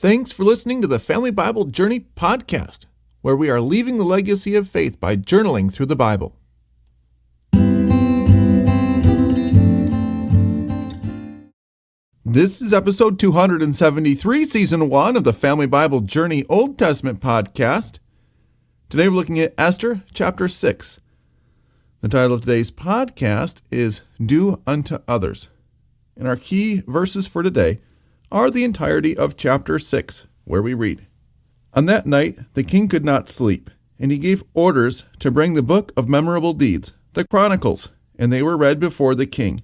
Thanks for listening to the Family Bible Journey podcast, where we are leaving the legacy of faith by journaling through the Bible. This is episode 273, season 1 of the Family Bible Journey Old Testament podcast. Today we're looking at Esther chapter 6. The title of today's podcast is Do Unto Others. And our key verses for today are the entirety of chapter 6, where we read, On that night the king could not sleep, and he gave orders to bring the book of memorable deeds, the Chronicles, and they were read before the king.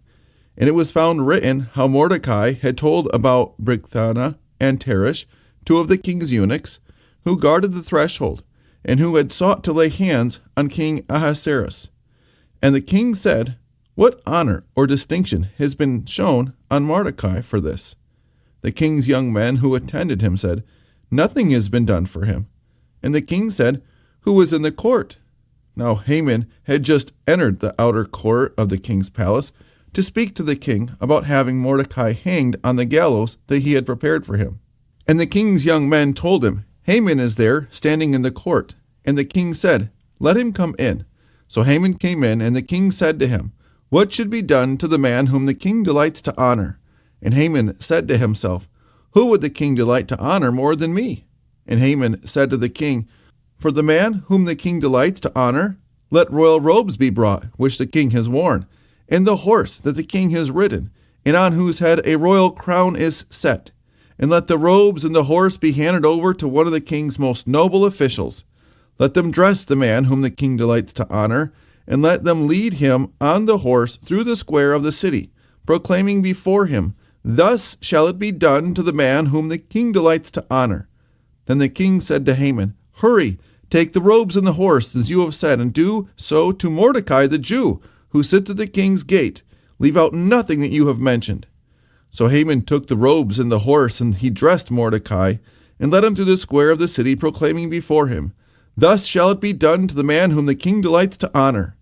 And it was found written how Mordecai had told about Bigthana and Teresh, two of the king's eunuchs, who guarded the threshold, and who had sought to lay hands on King Ahasuerus. And the king said, What honor or distinction has been shown on Mordecai for this? The king's young men who attended him said, Nothing has been done for him. And the king said, Who was in the court? Now Haman had just entered the outer court of the king's palace to speak to the king about having Mordecai hanged on the gallows that he had prepared for him. And the king's young men told him, Haman is there, standing in the court. And the king said, Let him come in. So Haman came in, and the king said to him, What should be done to the man whom the king delights to honor? And Haman said to himself, Who would the king delight to honor more than me? And Haman said to the king, For the man whom the king delights to honor, let royal robes be brought, which the king has worn, and the horse that the king has ridden, and on whose head a royal crown is set. And let the robes and the horse be handed over to one of the king's most noble officials. Let them dress the man whom the king delights to honor, and let them lead him on the horse through the square of the city, proclaiming before him, Thus shall it be done to the man whom the king delights to honor. Then the king said to Haman, Hurry, take the robes and the horse, as you have said, and do so to Mordecai the Jew, who sits at the king's gate. Leave out nothing that you have mentioned. So Haman took the robes and the horse, and he dressed Mordecai, and led him through the square of the city, proclaiming before him, Thus shall it be done to the man whom the king delights to honor.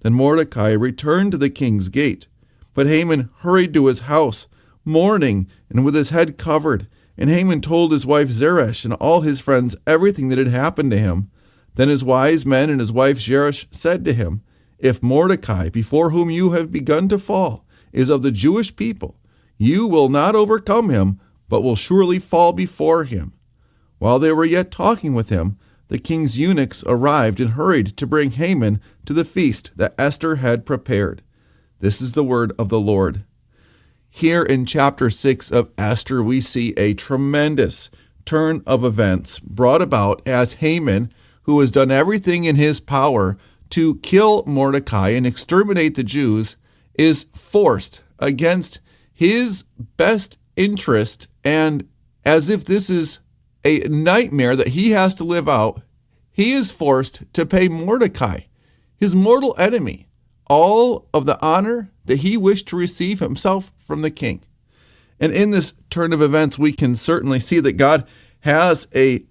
Then Mordecai returned to the king's gate. But Haman hurried to his house, mourning and with his head covered. And Haman told his wife Zeresh and all his friends everything that had happened to him. Then his wise men and his wife Zeresh said to him, If Mordecai, before whom you have begun to fall, is of the Jewish people, you will not overcome him, but will surely fall before him. While they were yet talking with him, the king's eunuchs arrived and hurried to bring Haman to the feast that Esther had prepared. This is the word of the Lord. Here in chapter 6 of Esther, we see a tremendous turn of events brought about as Haman, who has done everything in his power to kill Mordecai and exterminate the Jews, is forced against his best interest, and as if this is a nightmare that he has to live out, he is forced to pay Mordecai, his mortal enemy, all of the honor that he wished to receive himself from the king. And in this turn of events, we can certainly see that God has a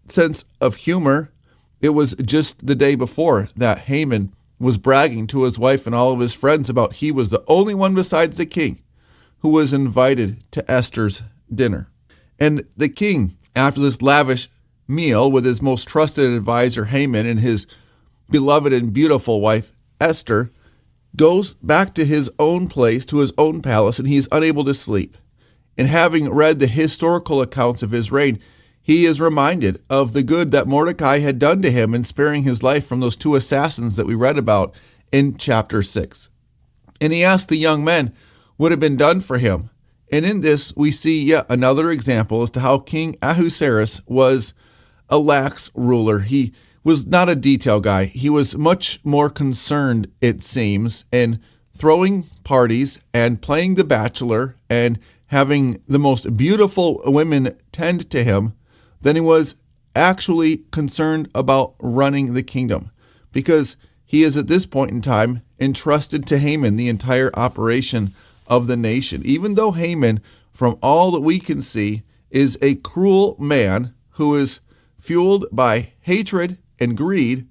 sense of humor. It was just the day before that Haman was bragging to his wife and all of his friends about he was the only one besides the king who was invited to Esther's dinner. And the king, after this lavish meal with his most trusted advisor Haman and his beloved and beautiful wife Esther, goes back to his own place, to his own palace, and he is unable to sleep. And having read the historical accounts of his reign, he is reminded of the good that Mordecai had done to him in sparing his life from those two assassins that we read about in chapter 6. And he asked the young men what had been done for him. And in this, we see yet another example as to how King Ahasuerus was a lax ruler. He was not a detail guy. He was much more concerned, it seems, in throwing parties and playing the bachelor and having the most beautiful women tend to him than he was actually concerned about running the kingdom, because he is at this point in time entrusted to Haman the entire operation of the nation. Even though Haman, from all that we can see, is a cruel man who is fueled by hatred and greed,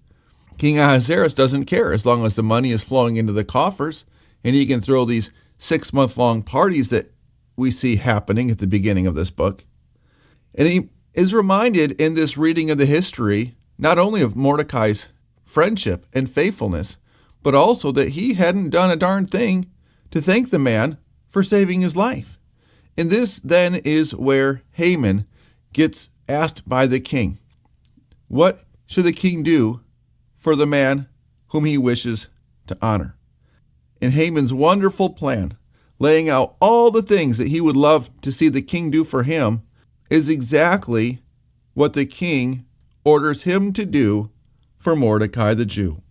King Ahasuerus doesn't care as long as the money is flowing into the coffers and he can throw these 6-month-long parties that we see happening at the beginning of this book. And he is reminded in this reading of the history, not only of Mordecai's friendship and faithfulness, but also that he hadn't done a darn thing to thank the man for saving his life. And this then is where Haman gets asked by the king, what should the king do for the man whom he wishes to honor? And Haman's wonderful plan, laying out all the things that he would love to see the king do for him, is exactly what the king orders him to do for Mordecai the Jew.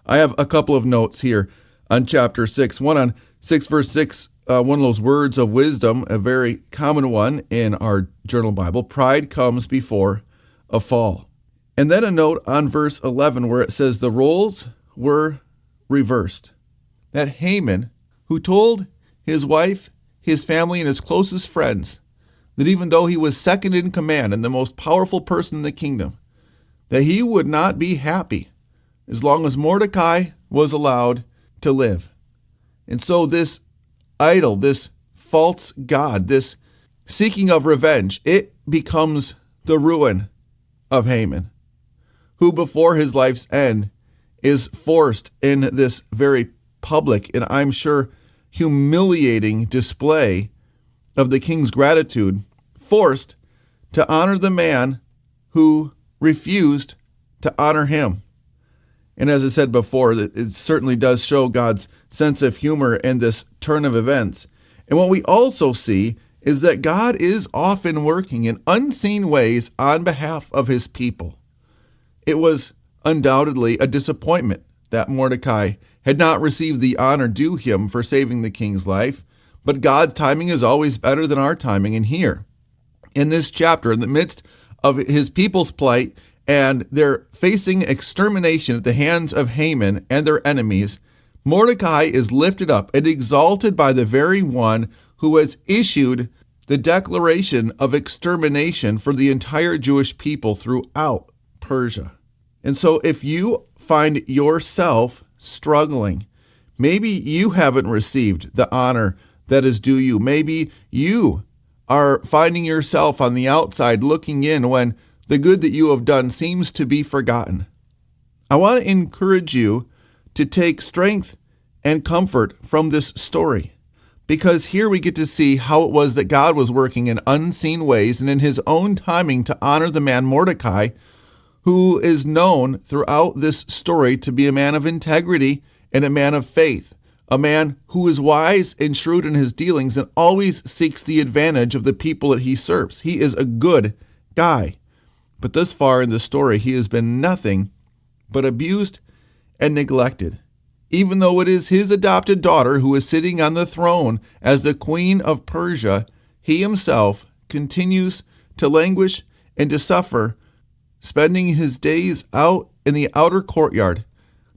I have a couple of notes here on chapter 6. One on 6 verse 6, one of those words of wisdom, a very common one in our journal Bible. Pride comes before a fall. And then a note on verse 11 where it says the roles were reversed. That Haman, who told his wife, his family, and his closest friends that even though he was second in command and the most powerful person in the kingdom, that he would not be happy as long as Mordecai was allowed to live. And so this idol, this false god, this seeking of revenge, it becomes the ruin of Haman, who before his life's end is forced in this very public and I'm sure humiliating display of the king's gratitude, forced to honor the man who refused to honor him. And as I said before, it certainly does show God's sense of humor in this turn of events. And what we also see is that God is often working in unseen ways on behalf of his people. It was undoubtedly a disappointment that Mordecai had not received the honor due him for saving the king's life, but God's timing is always better than our timing. And here, in this chapter, in the midst of his people's plight, and they're facing extermination at the hands of Haman and their enemies, Mordecai is lifted up and exalted by the very one who has issued the declaration of extermination for the entire Jewish people throughout Persia. And so if you find yourself struggling, maybe you haven't received the honor that is due you. Maybe you are finding yourself on the outside looking in when the good that you have done seems to be forgotten. I want to encourage you to take strength and comfort from this story, because here we get to see how it was that God was working in unseen ways and in his own timing to honor the man Mordecai, who is known throughout this story to be a man of integrity and a man of faith, a man who is wise and shrewd in his dealings and always seeks the advantage of the people that he serves. He is a good guy. But thus far in the story, he has been nothing but abused and neglected, even though it is his adopted daughter who is sitting on the throne as the queen of Persia. He himself continues to languish and to suffer, spending his days out in the outer courtyard,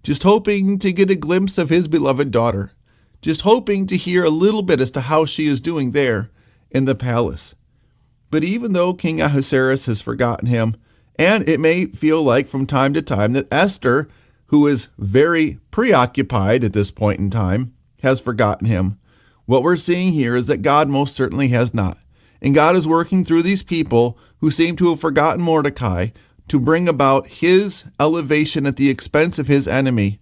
just hoping to get a glimpse of his beloved daughter, just hoping to hear a little bit as to how she is doing there in the palace. But even though King Ahasuerus has forgotten him, and it may feel like from time to time that Esther, who is very preoccupied at this point in time, has forgotten him, what we're seeing here is that God most certainly has not. And God is working through these people who seem to have forgotten Mordecai to bring about his elevation at the expense of his enemy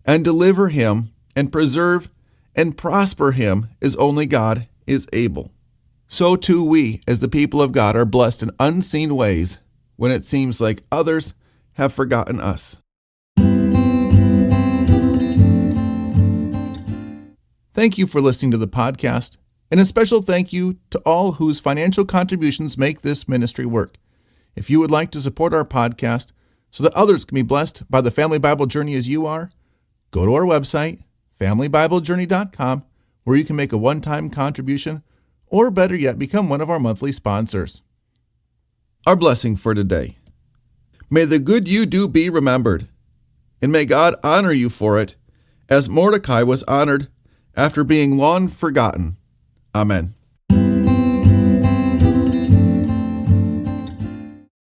and deliver him and preserve and prosper him as only God is able. So too we, as the people of God, are blessed in unseen ways when it seems like others have forgotten us. Thank you for listening to the podcast, and a special thank you to all whose financial contributions make this ministry work. If you would like to support our podcast so that others can be blessed by the Family Bible Journey as you are, go to our website, familybiblejourney.com, where you can make a one-time contribution, or better yet, become one of our monthly sponsors. Our blessing for today. May the good you do be remembered, and may God honor you for it, as Mordecai was honored after being long forgotten. Amen.